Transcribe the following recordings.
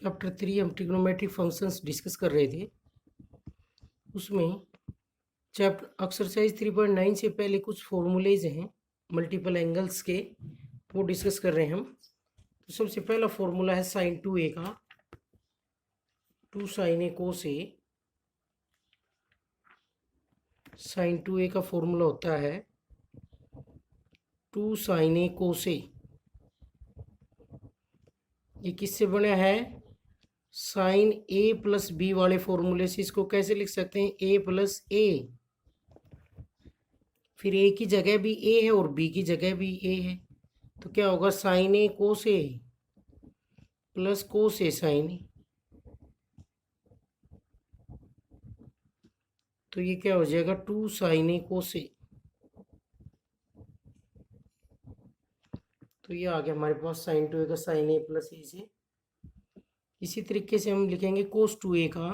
Chapter 3 हम trigonometric functions discuss कर रहे थे। उसमें चैप्टर एक्सरसाइज 3.9 से पहले कुछ फॉर्मूलेज हैं मल्टीपल एंगल्स के, वो डिस्कस कर रहे हैं हम। तो सबसे पहला फॉर्मूला है साइन 2a का, 2 साइन ए कोस ए। साइन 2a का फॉर्मूला होता है 2 साइन ए कोस ए। ये किससे बना है? साइन ए प्लस बी वाले फॉर्मूले से। इसको कैसे लिख सकते हैं? ए प्लस ए, फिर ए की जगह भी ए है और बी की जगह भी ए है, तो क्या होगा? साइन ए कोस ए प्लस कोस ए साइन ए। तो ये क्या हो जाएगा? 2 साइन ए कोस ए। तो ये आ गया हमारे पास साइन 2a का साइन ए प्लस ए से। इसी तरीके से हम लिखेंगे कोस 2a का।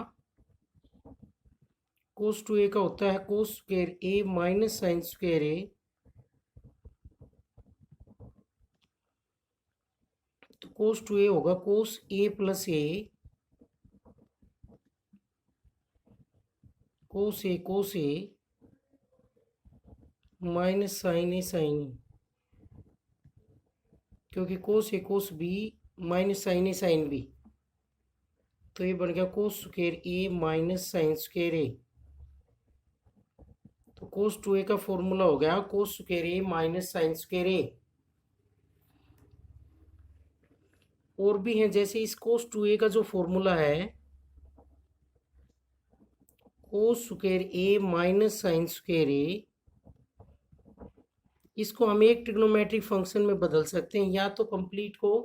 कोस 2a का होता है कोस स्क्वायर ए माइनस साइन स्क्वायर ए। तो कोस 2a होगा कोस ए प्लस ए, कोस ए माइनस साइन ए साइन ए, क्योंकि कोस ए कोस बी माइनस साइन ए साइन बी। तो ये बन गया कोस स्क्वायर ए माइनस साइन स्क्वायर ए। तो कोस 2a का फॉर्मूला हो गया कोस स्क्वायर ए माइनस साइन स्क्वायर ए। और भी हैं, जैसे इस कोस 2a का जो फॉर्मूला है कोस स्क्वायर ए माइनस साइन स्क्वायर ए, इसको हम एक ट्रिग्नोमेट्रिक फंक्शन में बदल सकते हैं। या तो कंप्लीट को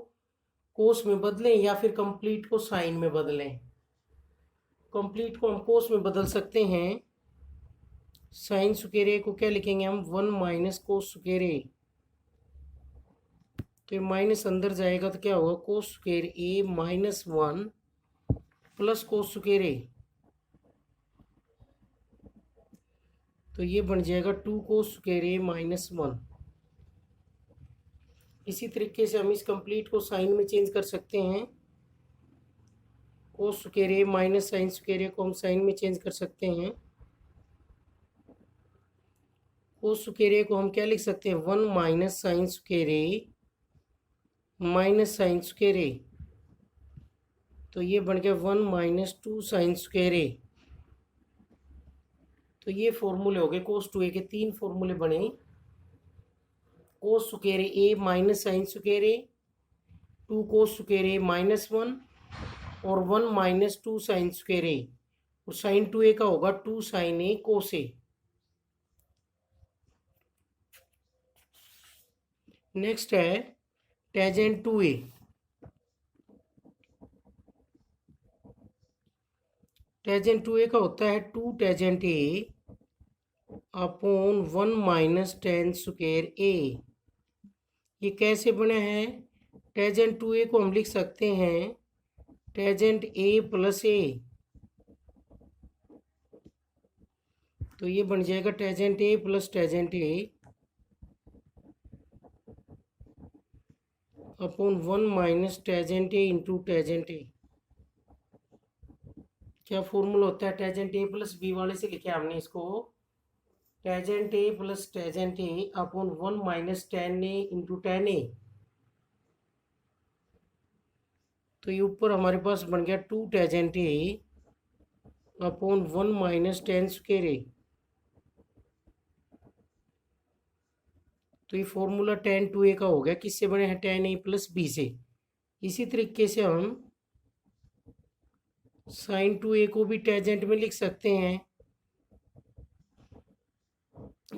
कोस में बदलें या फिर कंप्लीट को साइन में बदलें। कंप्लीट को हम कोस में बदल सकते हैं। साइन स्क्वायर ए को क्या लिखेंगे हम? 1 माइनस कोस स्क्वायर ए। तो ये माइनस अंदर जाएगा तो क्या होगा? कोस स्क्वायर ए माइनस 1 प्लस कोस स्क्वायर ए। तो ये बन जाएगा 2 कोस स्क्वायर ए माइनस 1। इसी तरीके से हम इस कंप्लीट को साइन में चेंज कर सकते हैं। कोस स्क्वायर ए माइनस साइन स्क्वायर ए को हम साइन में चेंज कर सकते हैं। कोस स्क्वायर ए को हम क्या लिख सकते हैं? 1 माइनस साइन स्क्वायर ए माइनस साइन स्क्वायर ए। तो ये बन गया 1 माइनस 2 साइन स्क्वायर ए। तो ये फॉर्मूले हो गए कोस 2a के। 3 फॉर्मूले बने, कोस स्क्वायर ए माइनस साइन स्क्वायर ए, 2 कोस स्क्वायर ए माइनस 1 और 1 माइनस 2 साइन स्क्वायर ए। और साइन 2a का होगा 2 साइन ए कोस ए। नेक्स्ट है टेजेंट 2a। टेजेंट 2a का होता है 2 टेजेंट ए अपॉन 1 माइनस टेन स्क्वायर ए। ये कैसे बना है? टेजेंट 2a को हम लिख सकते हैं टेजेंट ए प्लस ए। तो ये बन जाएगा टेजेंट ए प्लस टेजेंट ए अपॉन 1 माइनस टेजेंट ए इंटू टेजेंट ए। क्या फॉर्मूला होता है? टेजेंट ए प्लस बी वाले से लिखे हमने इसको, टेजेंट ए प्लस टेजेंट ए अपॉन 1 माइनस टेन ए इंटू टेन ए। तो ये ऊपर हमारे पास बन गया 2 टेजेंट ए अपॉन 1 माइनस टेन स्क्वायर ए। तो ये फॉर्मूला टेन 2a का हो गया। किससे बने हैं? टेन ए प्लस बी से। इसी तरीके से हम साइन 2a को भी टेजेंट में लिख सकते हैं।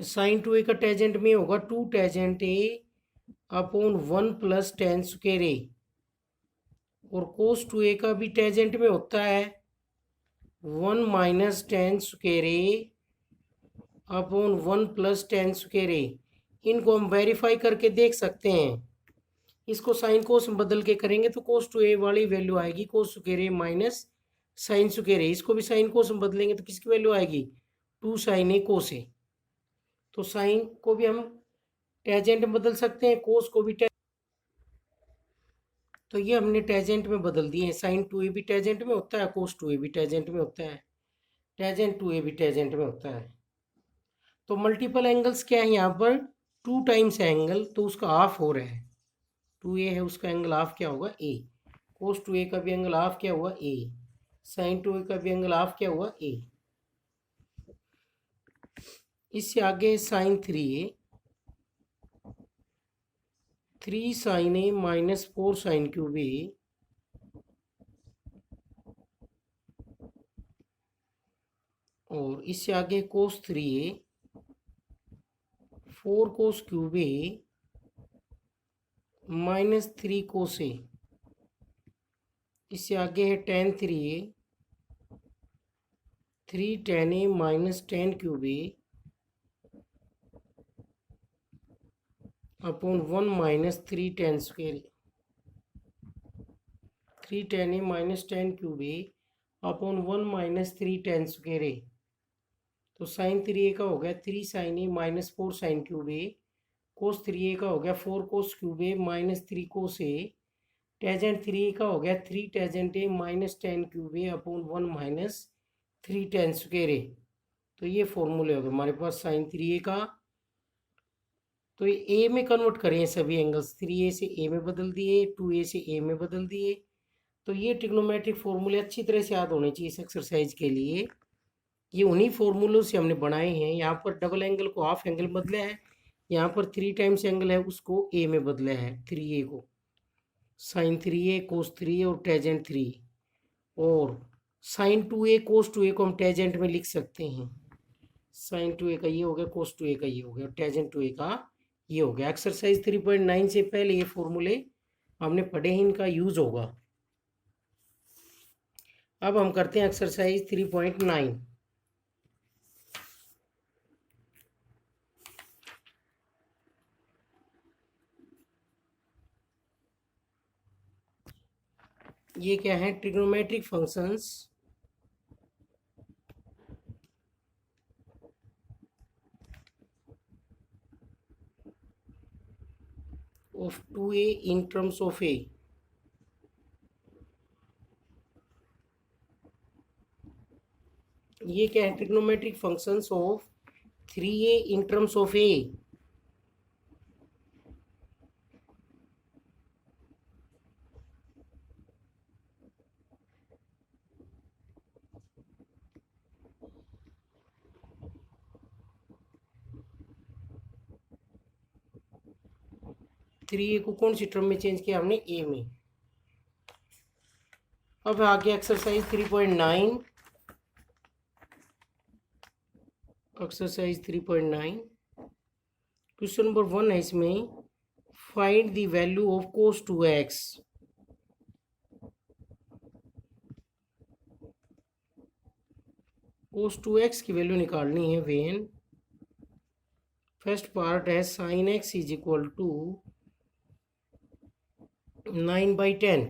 साइन 2a का टेजेंट में होगा 2 टेजेंट ए अपॉन 1 प्लस टेन स्क्वायर ए। और कोस 2a का भी टेजेंट में होता है 1 माइनस टेन स्क्वायर ए अपॉन 1 प्लस टेन स्क्वायर ए। इनको हम वेरीफाई करके देख सकते हैं। इसको साइन कोस में बदल के करेंगे तो कोस 2a वाली वैल्यू आएगी कोस स्क्वायर ए माइनस साइन स्क्वायर ए। इसको भी साइन कोस में बदलेंगे तो किसकी वैल्यू आएगी? 2 साइन ए कोस ए। तो साइन को भी हम टेजेंट में बदल सकते हैं, कोस को भी तो ये हमने टेजेंट में बदल दिए हैं। साइन टू ए भी टेजेंट में होता है, कोस टू ए भी टेजेंट में होता है, टेजेंट टू ए भी टेजेंट में होता है। तो मल्टीपल एंगल्स क्या है यहाँ पर, टू टाइम्स एंगल, तो उसका हाफ हो रहा है, टू ए है उसका एंगल हाफ क्या होगा ए, कोस टू ए का भी एंगल हाफ क्या हुआ ए, साइन टू ए का भी एंगल हाफ क्या हुआ ए। इससे आगे sine three A, three sine A minus four sine cube A, और इससे आगे cos three A, four cos cube A minus three cos A. इससे आगे है tan three A, three tan A minus tan cube A upon one minus three tan square, three tan A minus tan cube A upon one minus three tan square A. तो sine three A का हो गया three sine A minus four sine cube A, cos three A का हो गया four cos cube A minus three cos A, tangent three A का हो गया three tangent A minus tan cube A upon one minus three tan square A. तो ये फॉर्मूले हो गए हमारे पास साइन थ्री ए का। तो ये ए में कन्वर्ट करें सभी एंगल्स, थ्री ए से ए में बदल दिए, टू ए से ए में बदल दिए। तो ये ट्रिग्नोमेट्रिक फॉर्मूले अच्छी तरह से याद होने चाहिए इस एक्सरसाइज के लिए। ये उन्हीं फॉर्मूलों से हमने बनाए हैं। यहाँ पर डबल एंगल को हाफ एंगल बदला है, यहाँ पर थ्री टाइम्स एंगल है उसको ए में बदला है, थ्री ए को sine three A cos three A और टेजेंट थ्री, और sine two A cos two A को हम टेजेंट में लिख सकते हैं। साइन टू ए का ये हो गया, कोस टू ए का ये हो गया, टेजेंट टू ए का ये हो गया। एक्सरसाइज 3.9 से पहले ये फॉर्मूले हमने पढ़े हैं, इनका यूज होगा। अब हम करते हैं एक्सरसाइज 3.9। ये क्या है, trigonometric functions of two A in terms of A. ये क्या है, trigonometric functions of three A in terms of A. Three A को कौन सी टर्म में चेंज किया हमने, ए में। अब आगे एक्सरसाइज 3.9। एक्सरसाइज 3.9 क्वेश्चन नंबर 1 है इसमें, find the value of cos two X. Cos two X की वैल्यू निकालनी है वेन फर्स्ट पार्ट है sine X is equal to 9/10।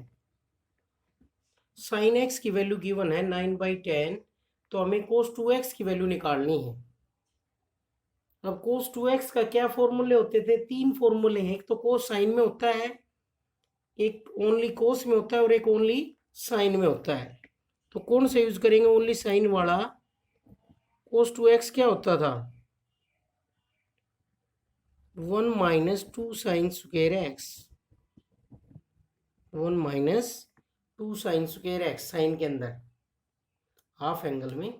Sine X की वैल्यू गिवन है 9/10, तो हमें कोस टू एक्स की वैल्यू निकालनी है। अब कोस टू एक्स का क्या फॉर्मूले होते थे, तीन फॉर्मूले हैं। एक तो कोस साइन में होता है, एक ओनली कोस में होता है, और एक ओनली साइन में होता है। तो कौन सा यूज करेंगे, ओनली साइन वाला। कोस टू एक्स क्या होता था, one minus two sine square X, one minus two sine square X, sine के अंदर हाफ एंगल में।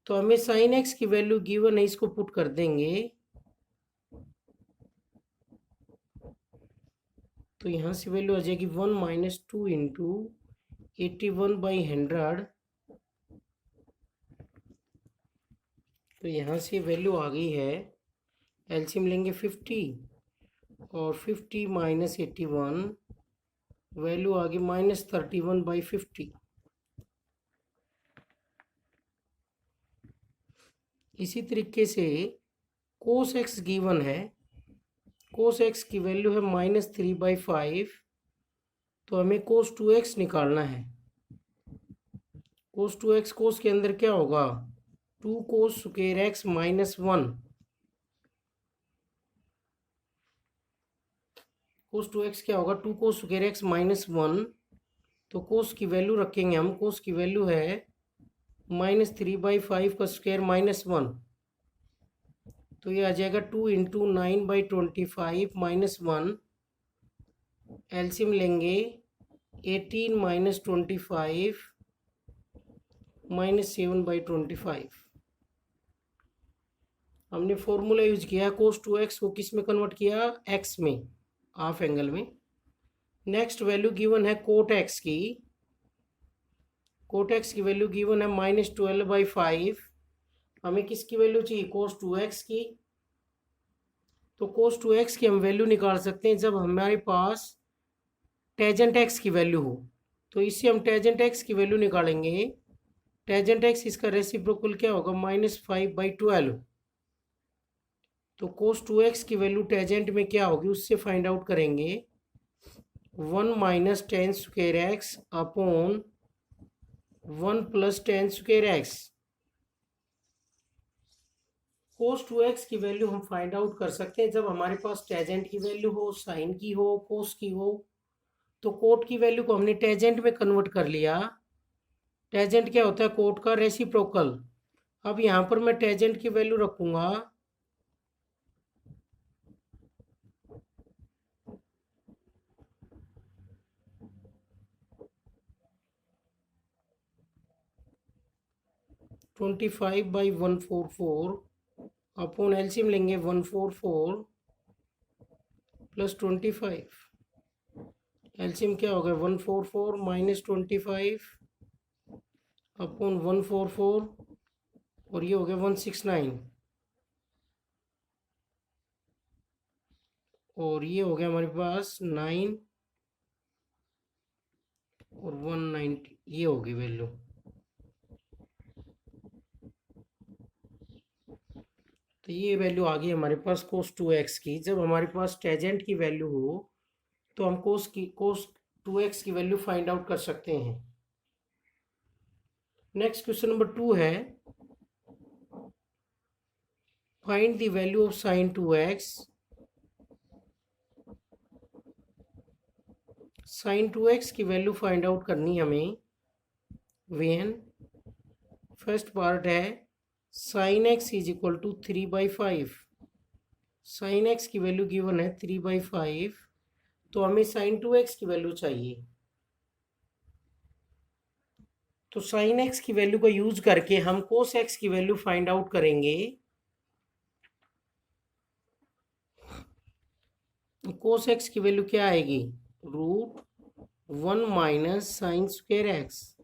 तो हमें साइन एक्स की वैल्यू गिवन है, इसको पुट कर देंगे। तो यहाँ से वैल्यू आ जाएगी वन माइनस टू इंटू 81/100। तो यहाँ से वैल्यू आ गई है, एलसीएम लेंगे 50, और 50 माइनस 81, वैल्यू आ गई -31/50। इसी तरीके से कोस एक्स गिवन है, कोस एक्स की वैल्यू है -3/5। तो हमें कोस टू एक्स निकालना है। कोस टू एक्स, कोस के अंदर क्या होगा, two cos square X -1। Cos two X क्या होगा, 2 कोस स्क्वायर एक्स माइनस 1। तो कोस की वैल्यू रखेंगे हम, कोस की वैल्यू है -3/5 का स्क्वायर -1। तो ये आ जाएगा 2 इंटू 9/25 -1। एलसीएम लेंगे 18 - 25 -7/25। हमने फॉर्मूला यूज किया कोस टू एक्स को किस में कन्वर्ट किया, एक्स में, हाफ एंगल में। नेक्स्ट वैल्यू गिवन है कोट एक्स की। कोट एक्स की वैल्यू गिवन है -12/5। हमें किसकी वैल्यू चाहिए, कोस टू एक्स की। तो कोस टू एक्स की हम वैल्यू निकाल सकते हैं जब हमारे पास टेजेंट एक्स की वैल्यू हो। तो इससे हम टेजेंट एक्स की वैल्यू निकालेंगे। टेजेंट एक्स इसका रेसिप्रोकल क्या होगा, -5/12। तो कोस टू एक्स की वैल्यू टेजेंट में क्या होगी उससे फाइंड आउट करेंगे। 1 - tan square X upon 1 + tan square X. Cos two X की वैल्यू हम फाइंड आउट कर सकते हैं जब हमारे पास टेजेंट की वैल्यू हो, साइन की हो, कोस की हो। तो कोट की वैल्यू को हमने टेजेंट में कन्वर्ट कर लिया। टेजेंट क्या होता है, कोट का रेसिप्रोकल। अब यहाँ पर मैं टेजेंट की वैल्यू रखूंगा 25/144 अपॉन एलसीएम लेंगे 144 + 25। एलसीएम क्या होगा, 144 - 25 अपॉन 144 और ये हो गया 169 और ये हो गया हमारे पास 9 और 190। ये होगी वैल्यू। तो ये वैल्यू आ गई हमारे पास कोस टू एक्स की। जब हमारे पास टेजेंट की वैल्यू हो तो हम कोस टू एक्स की वैल्यू फाइंड आउट कर सकते हैं। नेक्स्ट क्वेश्चन नंबर 2 है, find the value of sine two X. Sine two X की वैल्यू फाइंड आउट करनी हमें। वेन फर्स्ट पार्ट है sine X is equal to 3/5। Sine X की वैल्यू गिवन है 3/5। तो हमें साइन टू एक्स की वैल्यू चाहिए। तो साइन एक्स की वैल्यू का यूज करके हम कोस एक्स की वैल्यू फाइंड आउट करेंगे। कोस एक्स की वैल्यू क्या आएगी, √1 - साइन स्क्वायर एक्स।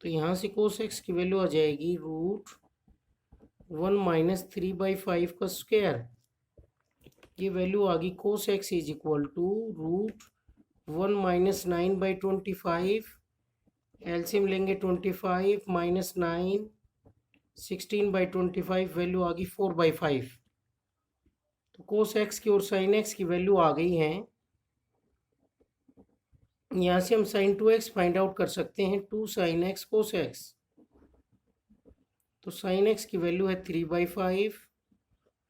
तो यहाँ से कोस एक्स की वैल्यू आ जाएगी √1 - 3/5 का स्क्वायर। ये वैल्यू आ गई cos X is equal to √1 - 9/25। LCM लेंगे 25 - 9 16/25। वैल्यू आ गई 4/5। तो कोस एक्स की और साइन एक्स की वैल्यू आ गई हैं। यहाँ से हम sign two x find out कर सकते हैं, 2 sin x कोस एक्स। तो साइन एक्स की वैल्यू है 3/5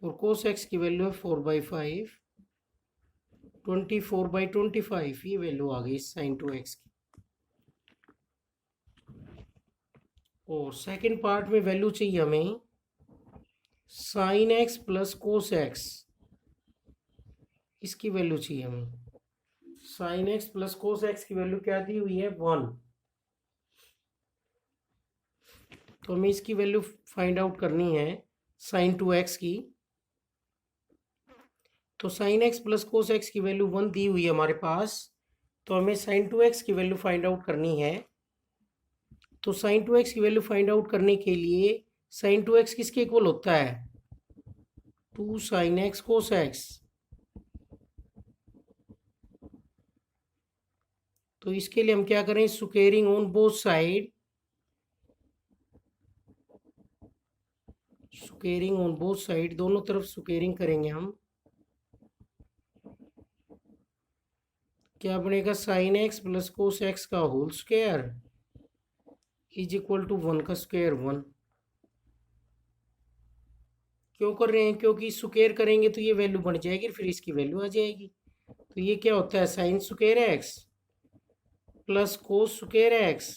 और कोस एक्स की वैल्यू है 4/5। 24/25 ये वैल्यू आ गई साइन टू एक्स की। और सेकंड पार्ट में वैल्यू चाहिए हमें sine x plus cos x. इसकी वैल्यू चाहिए हमें। Sine x plus cos x की वैल्यू क्या दी हुई है, 1। तो हमें इसकी वैल्यू फाइंड आउट करनी है साइन टू एक्स की। तो sine x plus cos x की वैल्यू 1 दी हुई है हमारे पास। तो हमें साइन टू एक्स की वैल्यू फाइंड आउट करनी है। तो साइन टू एक्स की वैल्यू फाइंड आउट करने के लिए साइन टू एक्स किसके इक्वल होता है, 2 sin x कोस एक्स। तो इसके लिए हम क्या करें, squaring on both side. Squaring on both side, दोनों तरफ स्क्वेयरिंग करेंगे हम। क्या बनेगा, sine x plus cos x का whole square is equal to 1 का स्क्वायर 1। क्यों कर रहे हैं? क्योंकि स्क्वायर करेंगे तो ये वैल्यू बढ़ जाएगी, फिर इसकी वैल्यू आ जाएगी। तो ये क्या होता है? Sine square X plus cos square X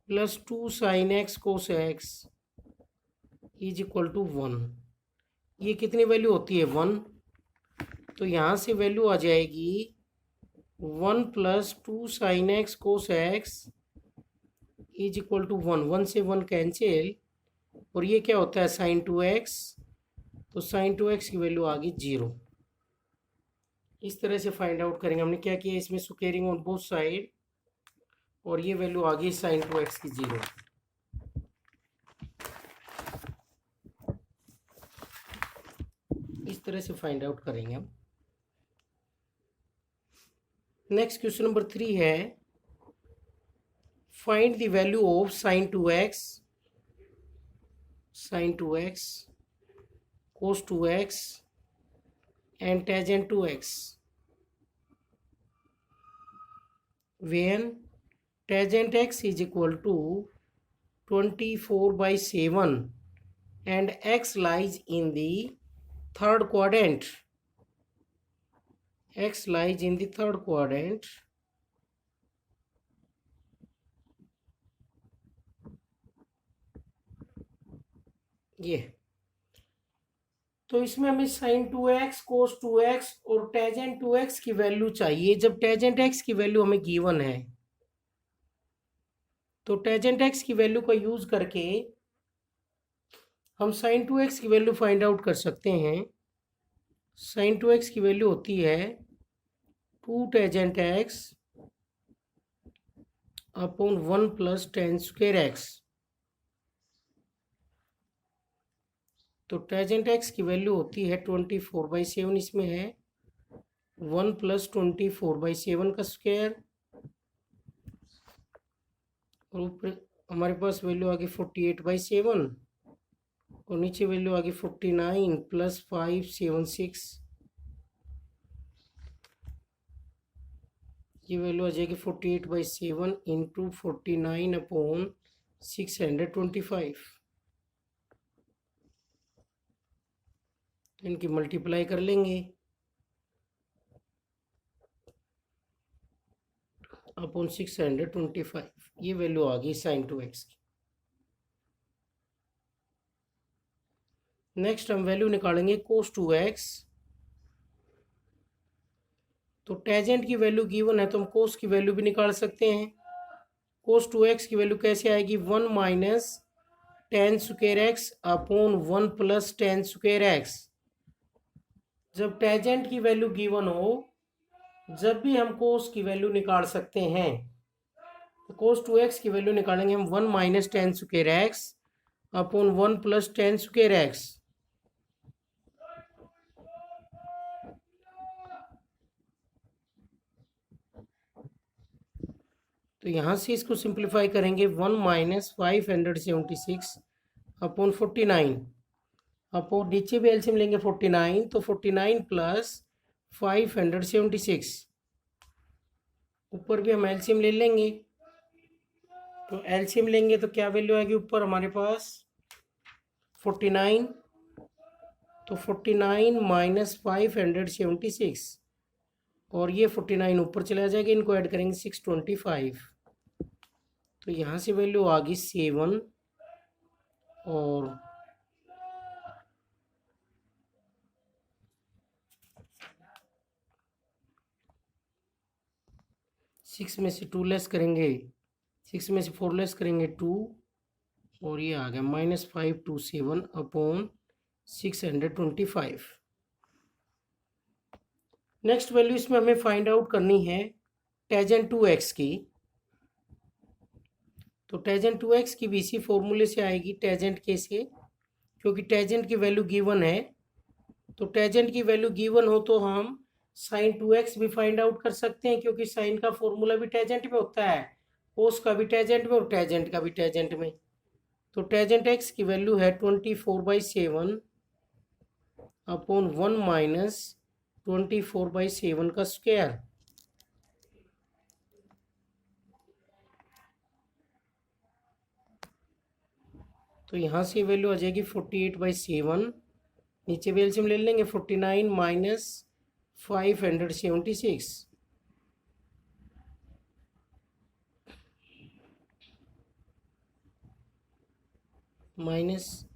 plus 2 sine X cos X is equal to 1। ये कितनी वैल्यू होती है? 1। तो यहाँ से वैल्यू आ जाएगी 1 plus 2 sine X cos X is equal to 1। 1 से 1 कैंसिल, और ये क्या होता है? Sign 2x। तो साइन 2x की वैल्यू आ गई 0। इस तरह से फाइंड आउट करेंगे। हमने क्या किया इसमें? स्क्वेयरिंग ऑन बोथ साइड, और ये वैल्यू आ गई साइन 2x की 0। इस तरह से फाइंड आउट करेंगे हम। नेक्स्ट क्वेश्चन नंबर 3 है, find the value of sign 2x, cos 2x and tangent 2x when tangent x is equal to 24/7 and x lies in the third quadrant. X lies in the third quadrant. ये तो इसमें हमें sign 2x कोस 2x और tangent 2x की value चाहिए। जब tangent x की value हमें गिवन है, तो टेजेंट x की वैल्यू का यूज करके हम साइन 2x की वैल्यू फाइंड आउट कर सकते हैं। साइन 2x की वैल्यू होती है 2 tangent x upon 1 plus ten square x. तो टेजेंट x की वैल्यू होती है 24/7, इसमें है 1 प्लस 24/7 का स्क्वायर, और ऊपर हमारे पास वैल्यू आ गई 48/7, और नीचे वैल्यू आ गई 49 प्लस 576। ये वैल्यू आ जाएगी 48/7 इंटू 49 अपॉन 625। तो इनकी मल्टीप्लाई कर लेंगे अपॉन 625। ये वैल्यू आ गई साइन 2x की। नेक्स्ट हम वैल्यू निकालेंगे कोस 2x। तो टेजेंट की वैल्यू गिवन है, तो हम कोस की वैल्यू भी निकाल सकते हैं। कोस 2x की वैल्यू कैसे आएगी? 1 minus ten square X upon 1 plus ten square x. जब टेजेंट की वैल्यू गिवन हो, जब भी हम कोस की वैल्यू निकाल सकते हैं। तो कोस 2x की वैल्यू निकालेंगे हम 1 minus ten square X upon 1 plus ten square x. तो यहाँ से इसको सिंप्लीफाई करेंगे 1 माइनस 576 अपॉन 49 अपॉन नीचे भी एलसीएम लेंगे 49, तो 49 प्लस 576, ऊपर भी हम एलसीएम ले लेंगे। तो एलसीएम लेंगे तो क्या वैल्यू आएगी ऊपर हमारे पास? 49। तो 49 माइनस 576, और ये 49 ऊपर चला जाएगा, इनको ऐड करेंगे 625। तो यहाँ से वैल्यू आ गई 7, और 6 में से 2 लेस करेंगे, 6 में से 4 लेस करेंगे 2, और ये आ गया -527 अपॉन 625। नेक्स्ट वैल्यू इसमें हमें फाइंड आउट करनी है टेजेंट 2x की। तो टेजेंट 2x की भी इसी फॉर्मूले से आएगी, टेजेंट के से, क्योंकि टेजेंट की वैल्यू गिवन है। तो टेजेंट की वैल्यू गिवन हो तो हम साइन 2x भी फाइंड आउट कर सकते हैं, क्योंकि साइन का फॉर्मूला भी टेजेंट में होता है, कोस का भी टेजेंट में और टेजेंट का भी टेजेंट में। तो टेजेंट x की वैल्यू है 24/7 अपॉन 1 माइनस 24/7 का स्क्वायर। तो यहाँ से वैल्यू आ जाएगी 48/7। नीचे भी एलसीएम ले लेंगे, 49 माइनस 576 माइनस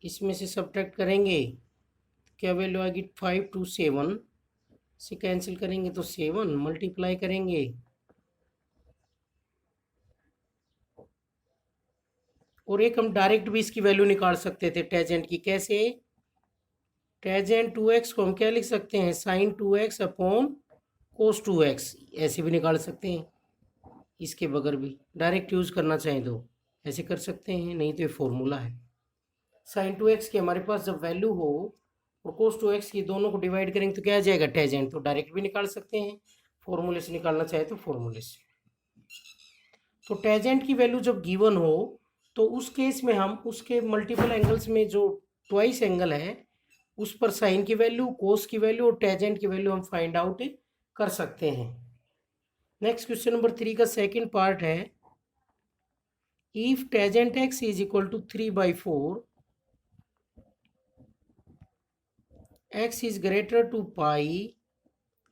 इसमें से सब्ट्रैक्ट करेंगे, क्या वैल्यू आएगी 527 से कैंसिल करेंगे तो 7 मल्टीप्लाई करेंगे और एक हम डायरेक्ट भी इसकी वैल्यू निकाल सकते थे टेजेंट की। कैसे? टेजेंट 2x को हम क्या लिख सकते हैं, साइन 2x अपॉन कोस 2x, ऐसे भी निकाल सकते हैं। इसके बगैर भी डायरेक्ट यूज़ करना चाहें तो ऐसे कर सकते हैं, नहीं तो ये फॉर्मूला है। साइन 2x की हमारे पास जब वैल्यू हो और कोस 2x की, दोनों को डिवाइड करेंगे तो क्या आ जाएगा टेजेंट, तो डायरेक्ट भी निकाल सकते हैं, फॉर्मूले से निकालना चाहे तो फॉर्मूले से। तो टेजेंट की वैल्यू जब गिवन हो तो उस केस में हम उसके मल्टीपल एंगल्स में जो ट्वाइस एंगल है उस पर साइन की वैल्यू, कोस की वैल्यू और टेजेंट की वैल्यू हम फाइंड आउट कर सकते हैं। नेक्स्ट क्वेश्चन नंबर 3 का सेकंड पार्ट है, if tangent x is equal to 3/4, x is greater to pi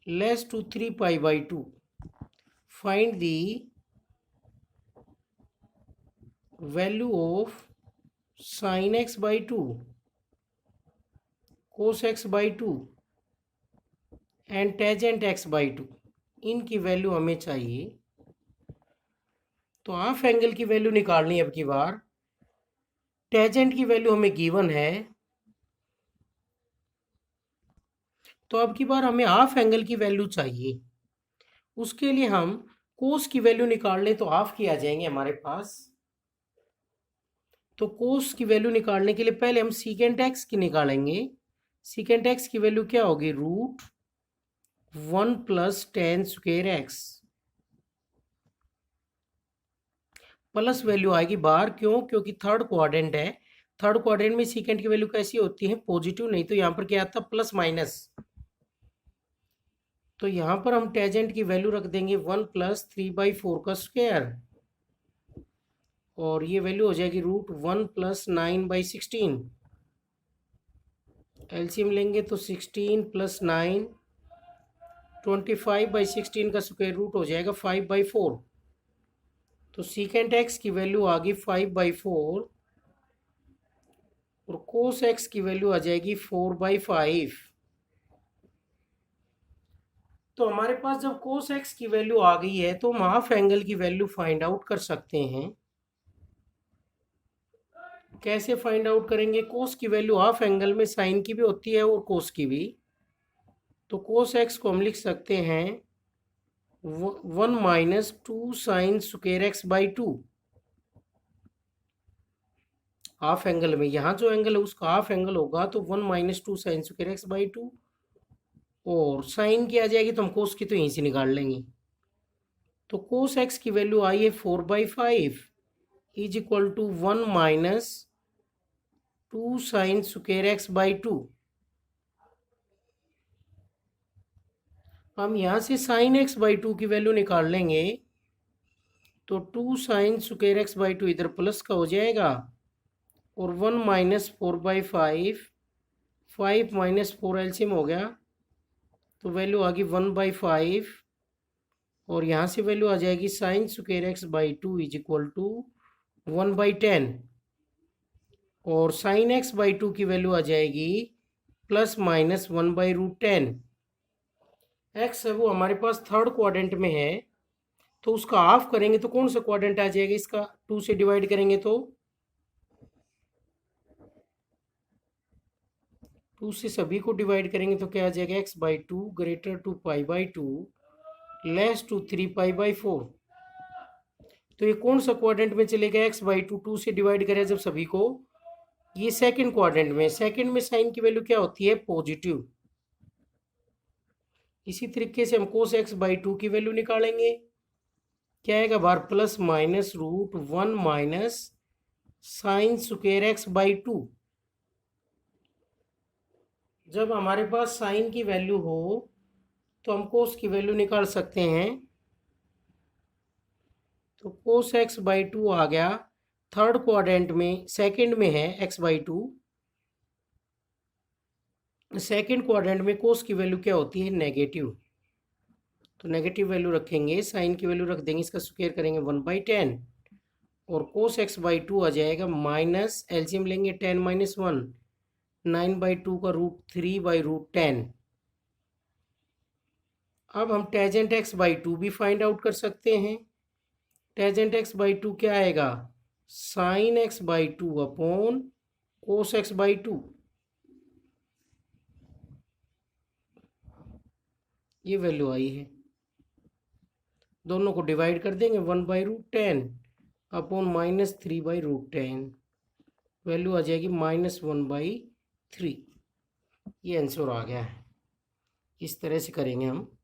less to 3π/2, find the value of sin x/2, cos x/2 and tangent x/2, इनकी value हमें चाहिए। तो half angle की value निकालनी है अब की बार। टेजेंट की वैल्यू हमें गिवन है, तो अब की बार हमें हाफ एंगल की वैल्यू चाहिए। उसके लिए हम कोस की वैल्यू निकाल लें तो हाफ की आ जाएंगे हमारे पास। तो कोस की वैल्यू निकालने के लिए पहले हम सीकेंट एक्स की निकालेंगे। सीकेंट एक्स की वैल्यू क्या होगी, √1 + tan square X, plus value आएगी बाहर। क्यों? क्योंकि थर्ड क्वाड्रेंट है। थर्ड क्वाड्रेंट में सीकेंट की वैल्यू कैसी होती है, पॉजिटिव, नहीं तो यहाँ पर क्या आता, प्लस माइनस। तो यहाँ पर हम टेजेंट की वैल्यू रख देंगे 1 + 3/4 का स्क्वायर, और ये वैल्यू हो जाएगी √1 + 9/16। एलसीएम लेंगे तो 16 + 9 25/16 का स्क्वायर रूट हो जाएगा 5/4। तो सीकेंट एक्स की वैल्यू आ गई 5/4 और कोस एक्स की वैल्यू आ जाएगी 4/5। तो हमारे पास जब कोस एक्स की वैल्यू आ गई है तो हम हाफ एंगल की वैल्यू फाइंड आउट कर सकते हैं। कैसे फाइंड आउट करेंगे? कोस की वैल्यू हाफ एंगल में साइन की भी होती है और कोस की भी। तो कोस एक्स को हम लिख सकते हैं 1 - 2 sin square x/2। Half angle में यहाँ जो एंगल है उसका हाफ एंगल होगा, तो 1 - 2 sin स्क्वायर x/2, और साइन की आ जाएगी तो हम कोस की तो यहीं से निकाल लेंगे। तो कोस एक्स की वैल्यू आई है 4/5 is equal to 1 - 2 sin square x/2। हम यहाँ से sin x/2 की वैल्यू निकाल लेंगे, तो 2 sin स्क्वायर x/2 इधर प्लस का हो जाएगा, और 1 - 4/5, 5 - 4 एलसीएम हो गया, तो वैल्यू आ गई 1/5, और यहाँ से वैल्यू आ जाएगी sin square x/2 is equal to 1/10, और sin x/2 की वैल्यू आ जाएगी ±1/√10। एक्स है वो हमारे पास थर्ड क्वाड्रेंट में है, तो उसका हाफ करेंगे तो कौन सा क्वाड्रेंट आ जाएगा, इसका 2 से डिवाइड करेंगे तो 2 से सभी को डिवाइड करेंगे तो क्या आ जाएगा, x/2 greater to π/2 less to 3π/4। तो ये कौन सा क्वाड्रेंट में चलेगा, x/2 2 से डिवाइड करें जब सभी को, ये सेकंड क्वाड्रेंट में। सेकंड में साइन की वैल्यू क्या होती है, पॉजिटिव। इसी तरीके से हम कोस x/2 की वैल्यू निकालेंगे, क्या आएगा बाहर, +√1 - sin स्क्वायर x/2। जब हमारे पास साइन की वैल्यू हो तो हम कोस की वैल्यू निकाल सकते हैं। तो कोस x/2 आ गया थर्ड क्वाड्रेंट में सेकंड में है x/2, सेकंड क्वाड्रेंट में कोस की वैल्यू क्या होती है, नेगेटिव। तो नेगेटिव वैल्यू रखेंगे, साइन की वैल्यू रख देंगे, इसका स्क्वायर करेंगे 1/10 और कोस x/2 आ जाएगा माइनस, एलसीएम लेंगे 10 - 1, 9/2 का √3/√10। अब हम टेजेंट x/2 भी फाइंड आउट कर सकते हैं। टेजेंट x/2 क्या आएगा, साइन x/2 अपॉन कोस x/2। ये वैल्यू आई है, दोनों को डिवाइड कर देंगे 1/√10 अपॉन -3/√10, वैल्यू आ जाएगी -1/3। ये आंसर आ गया है। इस तरह से करेंगे हम।